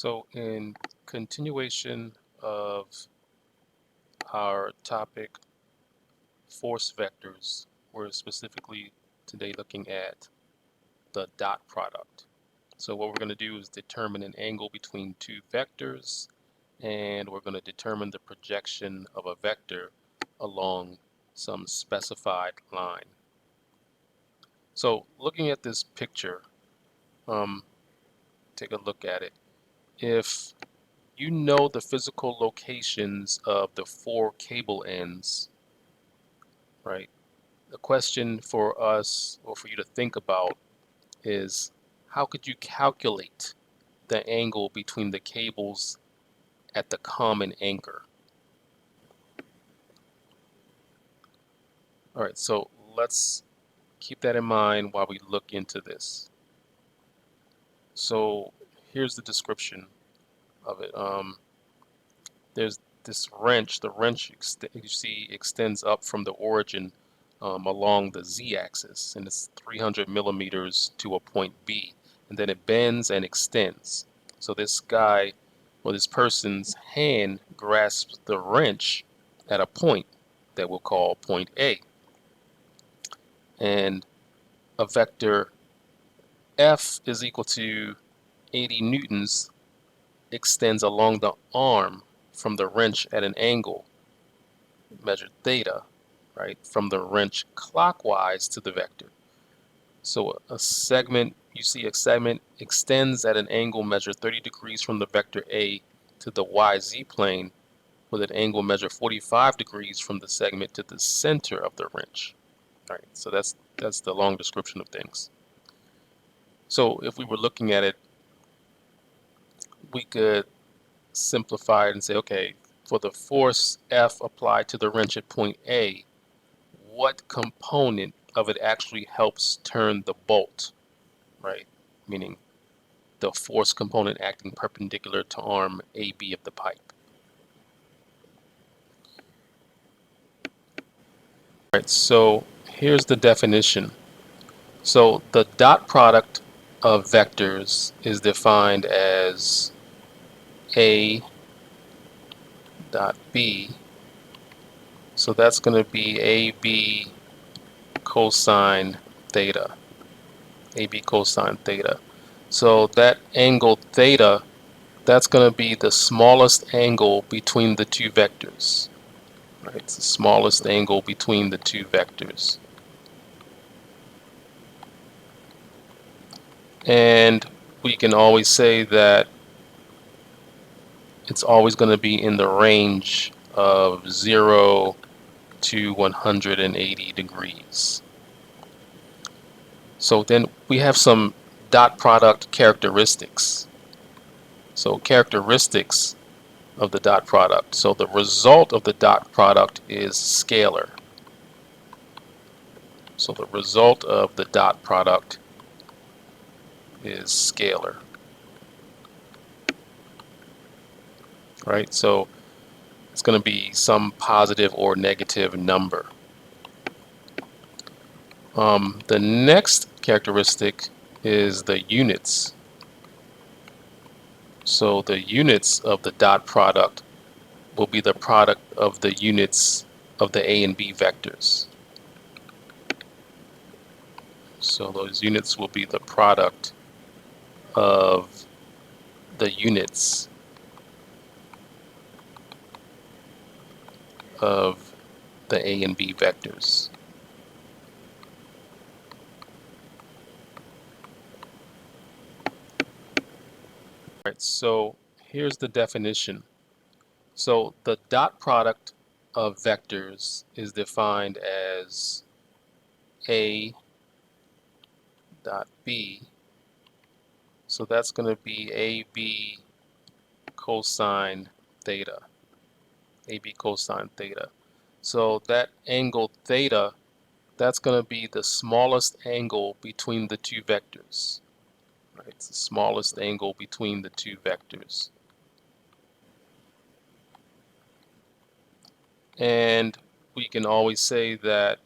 So in continuation of our topic, force vectors, we're specifically today looking at the dot product. So what we're going to do is determine an angle between two vectors, and we're going to determine the projection of a vector along some specified line. So looking at this picture, take a look at it. If you know the physical locations of the four cable ends, right? The question for us, or for you to think about, is how could you calculate the angle between the cables at the common anchor? All right, so let's keep that in mind while we look into this. So here's the description of it. There's this wrench. The wrench you see extends up from the origin along the z-axis, and it's 300 millimeters to a point B, and then it bends and extends. So this guy, or this person's hand, grasps the wrench at a point that we'll call point A, and a vector F is equal to 80 newtons extends along the arm from the wrench at an angle measured theta, right, from the wrench clockwise to the vector. So a segment, you see a segment extends at an angle measured 30 degrees from the vector A to the YZ plane with an angle measured 45 degrees from the segment to the center of the wrench. All right, so that's the long description of things. So if we were looking at it, we could simplify it and say, okay, for the force F applied to the wrench at point A, what component of it actually helps turn the bolt, right? Meaning the force component acting perpendicular to arm AB of the pipe. Right, so here's the definition. So the dot product of vectors is defined as A dot B. So that's going to be AB cosine theta. AB cosine theta. So that angle theta, that's going to be the smallest angle between the two vectors. Right? It's the smallest angle between the two vectors. And we can always say that it's always going to be in the range of 0 to 180 degrees. So then we have some dot product characteristics. So characteristics of the dot product. So the result of the dot product is scalar. So the result of the dot product is scalar. Right? So it's going to be some positive or negative number. The next characteristic is the units. So the units of the dot product will be the product of the units of the A and B vectors. So those units will be the product of the units of the A and B vectors. Right, so here's the definition. So the dot product of vectors is defined as A dot B. So that's going to be AB cosine theta. AB cosine theta. So that angle theta, that's going to be the smallest angle between the two vectors. Right? It's the smallest angle between the two vectors. And we can always say that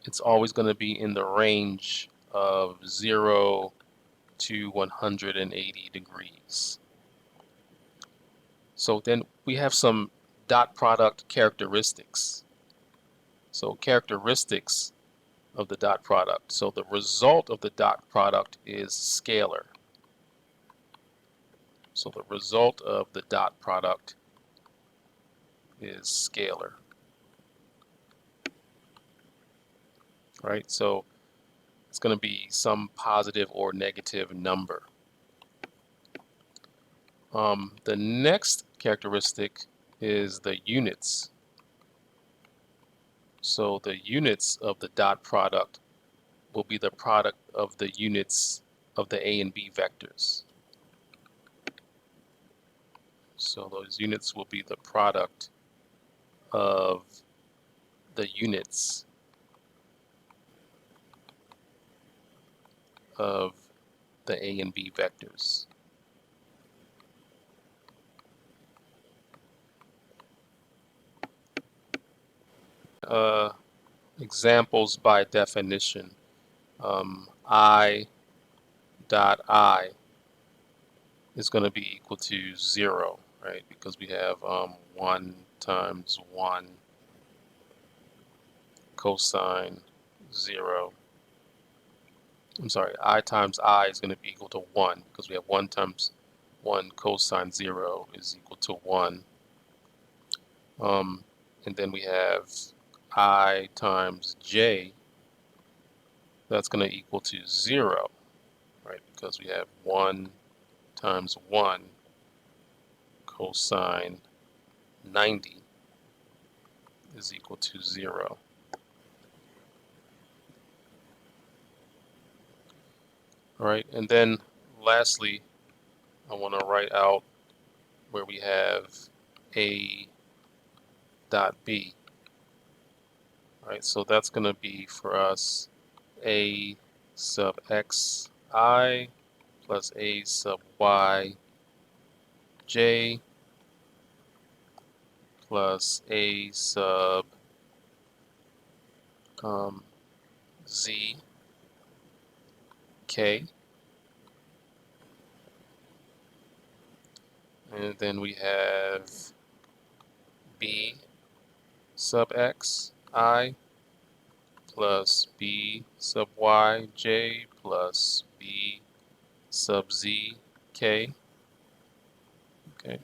it's always going to be in the range of 0 to 180 degrees. So then we have some dot product characteristics. So characteristics of the dot product. So the result of the dot product is scalar. So the result of the dot product is scalar. Right? So it's going to be some positive or negative number. The next characteristic is the units. So the units of the dot product will be the product of the units of the A and B vectors. So those units will be the product of the units of the A and B vectors. Examples by definition. I dot I is going to be equal to 0, right? Because we have 1 times 1 cosine 0. I'm sorry, I times I is going to be equal to 1 because we have 1 times 1 cosine 0 is equal to 1. And then we have I times j, that's going to equal to 0, right? Because we have 1 times 1 cosine 90 is equal to 0. All right, and then lastly, I want to write out where we have A dot B. All right, so that's going to be for us A sub xi plus A sub y j plus A sub z k, and then we have B sub x I plus B sub y j plus B sub z k. Okay.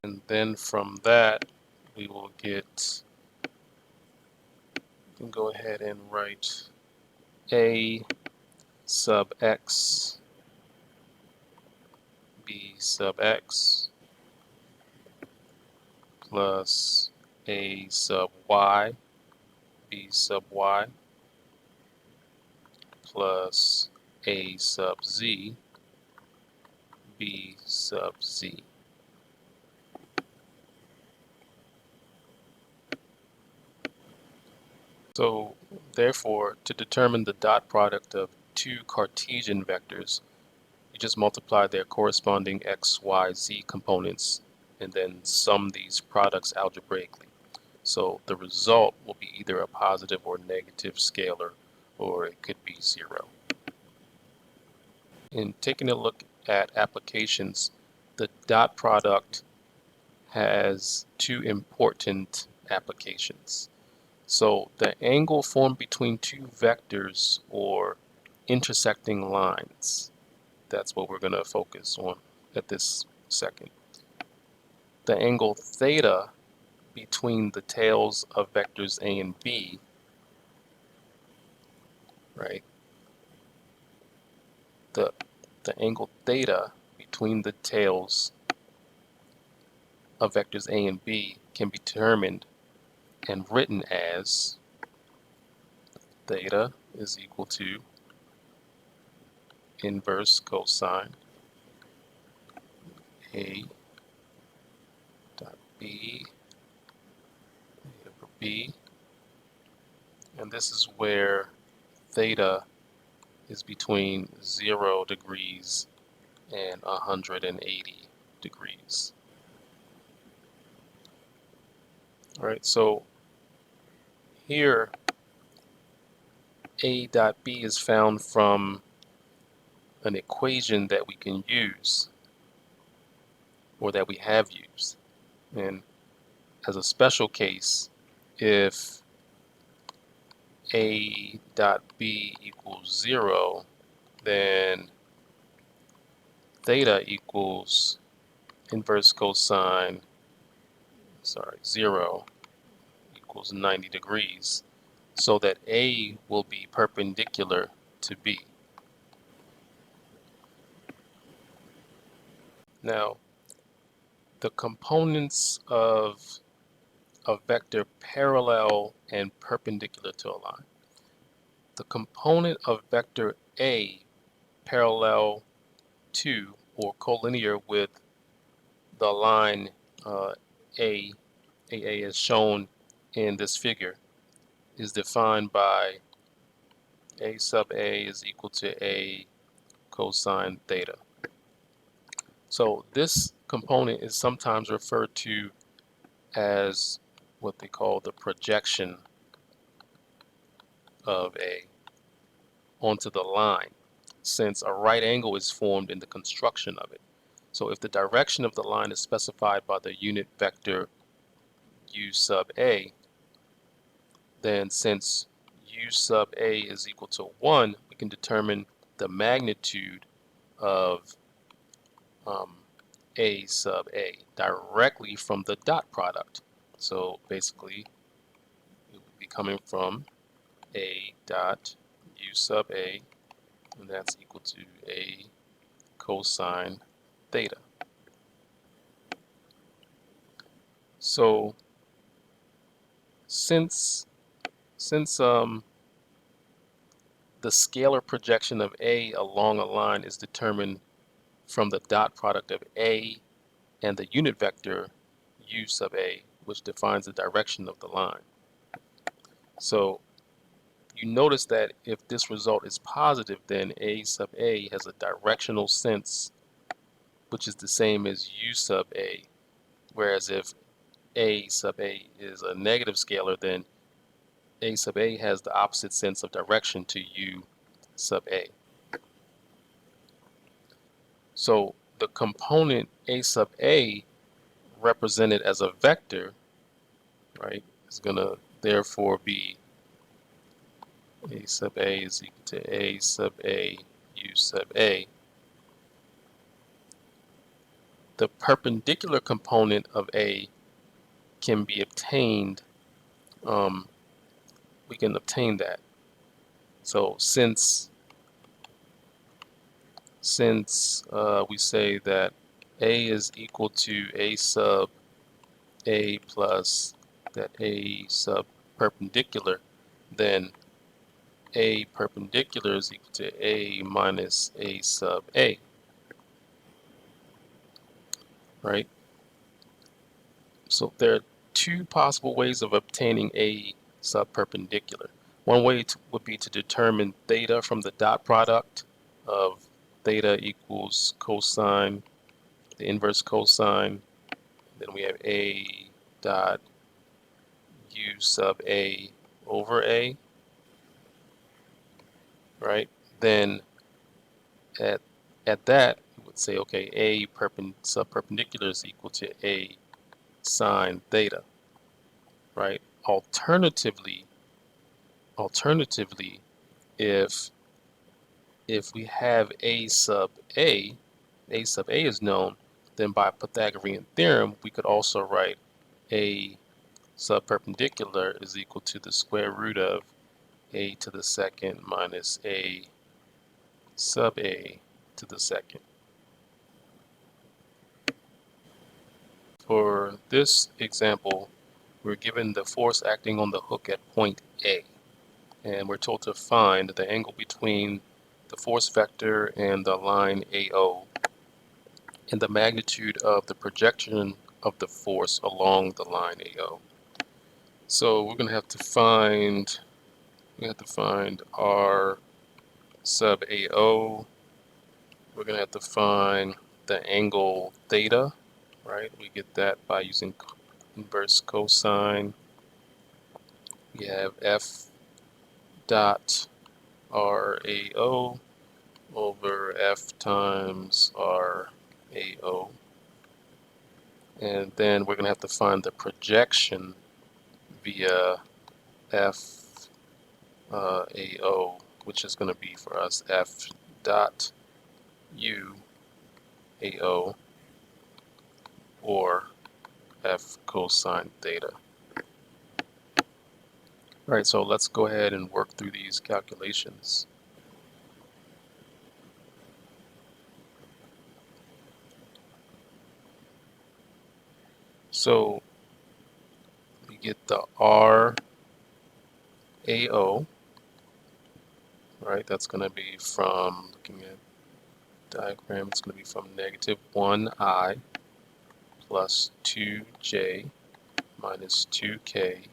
And then from that, we will get, we can go ahead and write A sub x, B sub x, plus A sub y, B sub y, plus A sub z, B sub z. So therefore, to determine the dot product of two Cartesian vectors, you just multiply their corresponding x, y, z components and then sum these products algebraically. So the result will be either a positive or negative scalar, or it could be 0. In taking a look at applications, the dot product has two important applications. So the angle formed between two vectors or intersecting lines, that's what we're going to focus on at this second. The angle theta between the tails of vectors A and B, right? The angle theta between the tails of vectors A and B can be determined and written as theta is equal to inverse cosine A dot B over B, and this is where theta is between 0 degrees and 180 degrees. All right, so here A dot B is found from an equation that we can use, or that we have used. And as a special case, if A dot B equals 0, then theta equals inverse cosine, 0 equals 90 degrees, so that A will be perpendicular to B. Now, the components of a vector parallel and perpendicular to a line. The component of vector A parallel to or collinear with the line A, AA as shown in this figure, is defined by A sub A is equal to A cosine theta. So this component is sometimes referred to as what they call the projection of A onto the line, since a right angle is formed in the construction of it. So if the direction of the line is specified by the unit vector u sub A, then since u sub A is equal to 1, we can determine the magnitude of A sub A directly from the dot product. So basically, it would be coming from A dot u sub A, and that's equal to A cosine theta. So since the scalar projection of A along a line is determined from the dot product of A and the unit vector u sub A, which defines the direction of the line. So you notice that if this result is positive, then A sub A has a directional sense, which is the same as u sub A. Whereas if A sub A is a negative scalar, then A sub A has the opposite sense of direction to u sub A. So the component A sub A, represented as a vector, right, is going to therefore be A sub A is equal to A sub A u sub A. The perpendicular component of A can be obtained, we can obtain that. So since we say that A is equal to A sub A plus that A sub perpendicular, then A perpendicular is equal to A minus A sub A, right? So there are two possible ways of obtaining A sub perpendicular. One way would be to determine theta from the dot product of theta equals cosine, the inverse cosine. Then we have A dot u sub A over A, right? Then at that, we would say, okay, A sub perpendicular is equal to A sine theta, right? Alternatively, if we have A sub A is known, then by Pythagorean theorem, we could also write A sub perpendicular is equal to the square root of A to the second minus A sub A to the second. For this example, we're given the force acting on the hook at point A, and we're told to find the angle between the force vector and the line AO and the magnitude of the projection of the force along the line AO. So we're going to have to find R sub AO. We're going to have to find the angle theta, right? We get that by using inverse cosine. We have f dot RAO over f times RAO. And then we're going to have to find the projection via f AO, which is going to be for us f dot U AO or f cosine theta. All right, so let's go ahead and work through these calculations. So we get the RAO, right? That's going to be from, looking at diagram, it's going to be from negative 1I plus 2J minus 2K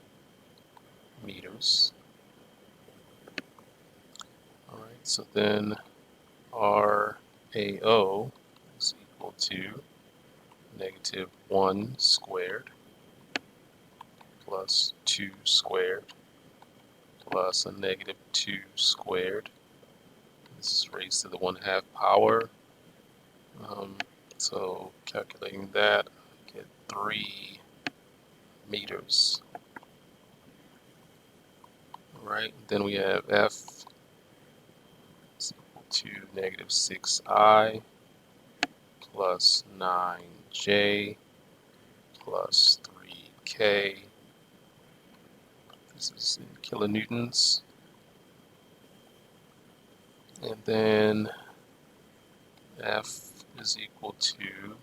meters. All right, so then RAO is equal to negative 1 squared plus 2 squared plus a negative 2 squared. This is raised to the 1/2 power. So calculating that, I get 3 meters. All right, then we have F is equal to negative 6I plus 9J plus 3K. This is in kilonewtons. And then F is equal to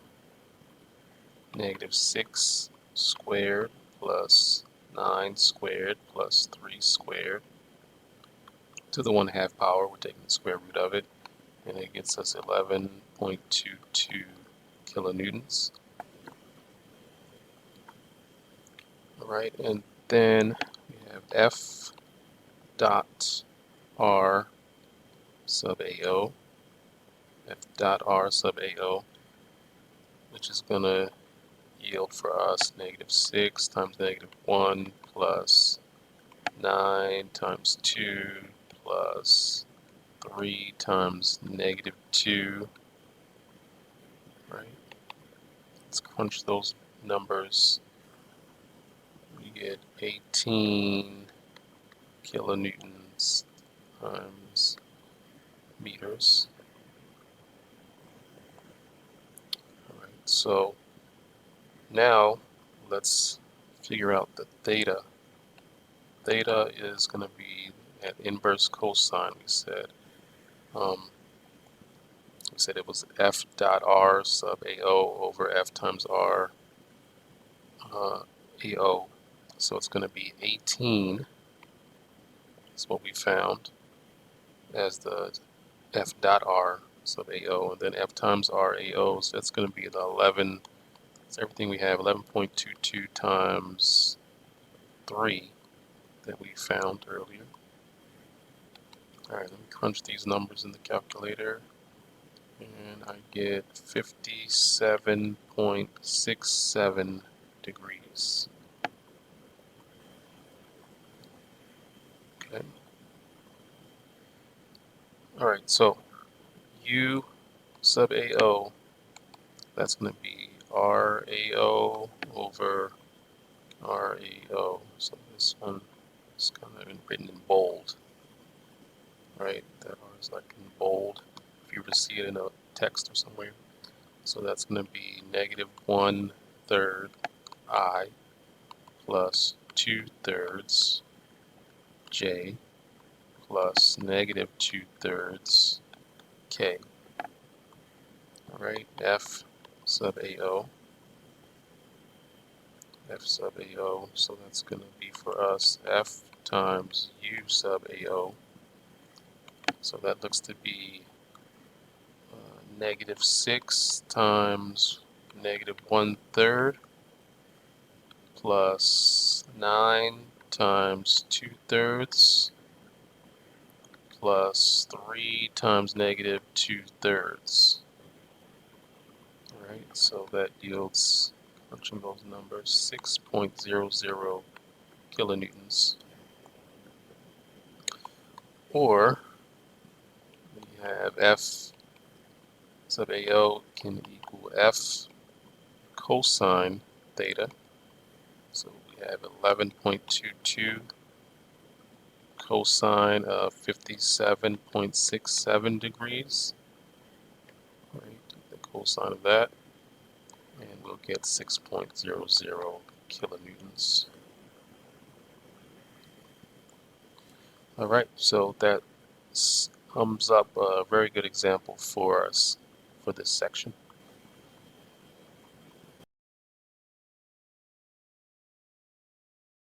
negative 6 squared plus 9 squared plus 3 squared to the 1/2 power. We're taking the square root of it, and it gets us 11.22 kilonewtons. All right, and then we have F dot R sub AO, F dot R sub AO, which is going to yield for us negative 6 times negative 1 plus 9 times 2 plus 3 times negative 2, right? Let's crunch those numbers. We get 18 kilonewtons times meters. All right, so now let's figure out the theta. Theta is going to be at inverse cosine, we said. We said it was F dot R sub AO over F times R AO. So it's going to be 18. That's what we found as the F dot R sub AO. And then F times R AO, so that's going to be the 11. That's everything we have, 11.22 times 3 that we found earlier. All right, let me crunch these numbers in the calculator. And I get 57.67 degrees. Okay. All right, so U sub AO, that's going to be RAO over RAO. So this one is kind of written in bold, right? That R is like in bold if you were to see it in a text or somewhere. So that's going to be negative 1/3 I plus 2/3 J plus negative 2/3 K. All right, F sub AO. F sub AO, so that's going to be for us F times U sub AO. So that looks to be negative 6 times negative 1/3 plus 9 times 2/3 plus 3 times negative 2/3. All right, so that yields crunching those numbers, 6.00 kilonewtons. Or we have F sub AO can equal F cosine theta. So we have 11.22 cosine of 57.67 degrees. Right, the cosine of that, and we'll get 6.00 kilonewtons. All right, so that sums up a very good example for us for this section.